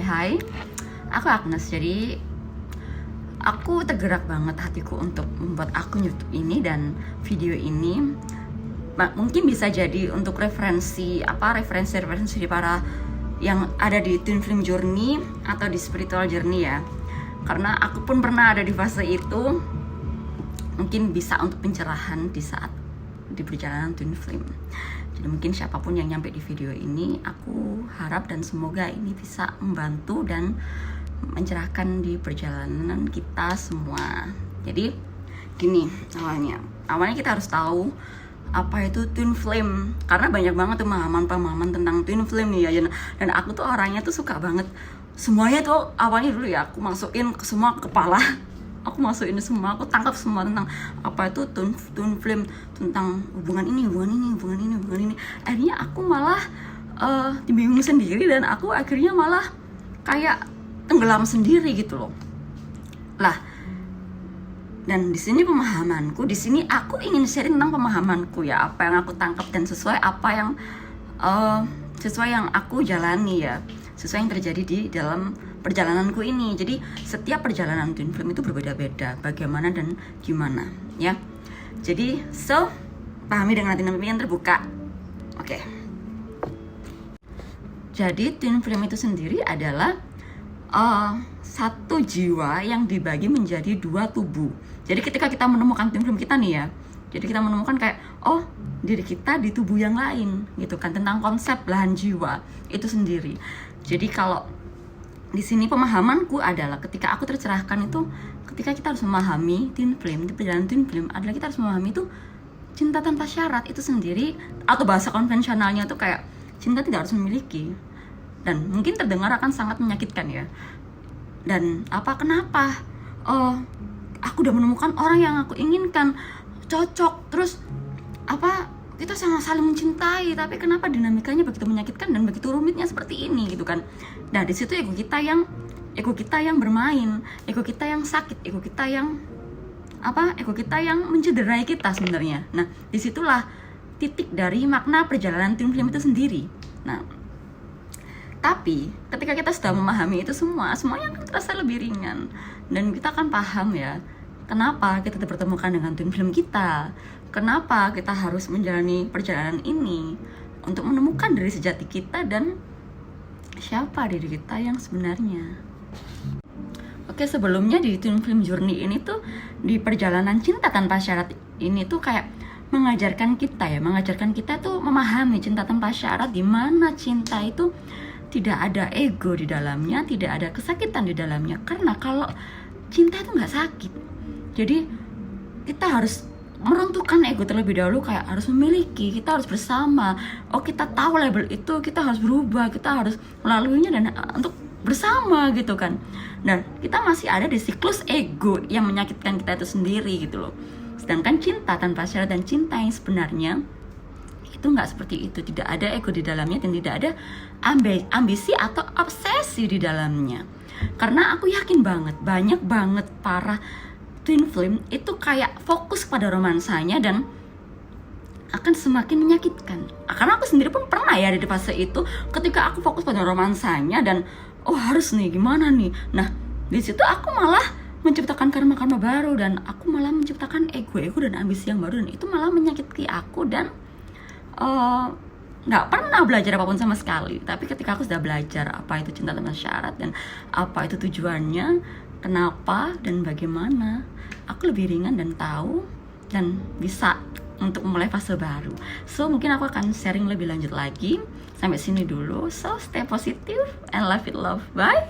Hai, aku Agnes. Jadi aku tergerak banget hatiku untuk membuat akun YouTube ini dan video ini. Mungkin bisa jadi untuk referensi di para yang ada di Twin Flame Journey atau di Spiritual Journey ya. Karena aku pun pernah ada di fase itu. Mungkin bisa untuk pencerahan di saat di perjalanan Twin Flame. Jadi mungkin siapapun yang nyampe di video ini, aku harap dan semoga ini bisa membantu dan mencerahkan di perjalanan kita semua. Jadi gini, awalnya kita harus tahu apa itu Twin Flame, karena banyak banget tuh pemahaman tentang Twin Flame nih ya. Dan aku tuh orangnya tuh suka banget semuanya tuh. Awalnya dulu ya aku masukin ke semua kepala, aku masukin semua, aku tangkap semua tentang apa itu Twin Flame, tentang hubungan ini. Akhirnya aku malah bingung sendiri dan aku akhirnya malah kayak tenggelam sendiri gitu loh. Lah, dan di sini pemahamanku, di sini aku ingin sharing tentang pemahamanku ya, apa yang aku tangkap dan sesuai apa yang sesuai yang aku jalani ya, sesuai yang terjadi di dalam perjalananku ini. Jadi setiap perjalanan Twin Flame itu berbeda-beda, bagaimana dan gimana ya. Jadi pahami dengan hati dan pikiran terbuka. Oke. Jadi Twin Flame itu sendiri adalah satu jiwa yang dibagi menjadi dua tubuh. Jadi ketika kita menemukan Twin Flame kita nih ya, jadi kita menemukan kayak diri kita di tubuh yang lain gitu kan, tentang konsep belahan jiwa itu sendiri. Jadi kalau di sini pemahamanku adalah ketika aku tercerahkan itu, ketika kita harus memahami Twin Flame, di perjalanan Twin Flame adalah kita harus memahami itu cinta tanpa syarat itu sendiri, atau bahasa konvensionalnya tuh kayak cinta tidak harus memiliki. Dan mungkin terdengar akan sangat menyakitkan ya. Dan kenapa? Aku udah menemukan orang yang aku inginkan, cocok, terus kita sama saling mencintai, tapi kenapa dinamikanya begitu menyakitkan dan begitu rumitnya seperti ini gitu kan. Nah di situ ego kita yang bermain, ego kita yang sakit, ego kita yang mencederai kita sebenarnya. Nah disitulah titik dari makna perjalanan Twin Flame itu sendiri. Nah tapi ketika kita sudah memahami itu semuanya akan terasa lebih ringan, dan kita akan paham ya kenapa kita dipertemukan dengan Twin Flame kita, kenapa kita harus menjalani perjalanan ini untuk menemukan diri sejati kita dan siapa diri kita yang sebenarnya. Oke, sebelumnya di Twin Flame Journey ini tuh, di perjalanan cinta tanpa syarat ini tuh kayak mengajarkan kita tuh memahami cinta tanpa syarat, di mana cinta itu tidak ada ego di dalamnya, tidak ada kesakitan di dalamnya. Karena kalau cinta itu nggak sakit, jadi kita harus meruntuhkan ego terlebih dahulu, kayak harus memiliki, kita harus bersama. Kita tahu label itu, kita harus berubah, kita harus melaluinya dan untuk bersama gitu kan. Dan kita masih ada di siklus ego yang menyakitkan kita itu sendiri gitu loh. Sedangkan cinta tanpa syarat dan cinta yang sebenarnya itu nggak seperti itu, tidak ada ego di dalamnya dan tidak ada ambisi atau obsesi di dalamnya. Karena aku yakin banget banyak banget para Twin Flame itu kayak fokus pada romansanya dan akan semakin menyakitkan. Karena aku sendiri pun pernah ya ada di fase itu, ketika aku fokus pada romansanya dan harus nih gimana nih. Nah di situ aku malah menciptakan karma baru, dan aku malah menciptakan ego dan ambisi yang baru, dan itu malah menyakiti aku dan nggak pernah belajar apapun sama sekali. Tapi ketika aku sudah belajar apa itu cinta tanpa syarat dan apa itu tujuannya, kenapa dan bagaimana, aku lebih ringan dan tahu dan bisa untuk memulai fase baru. Mungkin aku akan sharing lebih lanjut lagi. Sampai sini dulu. Stay positive and live with love. Bye.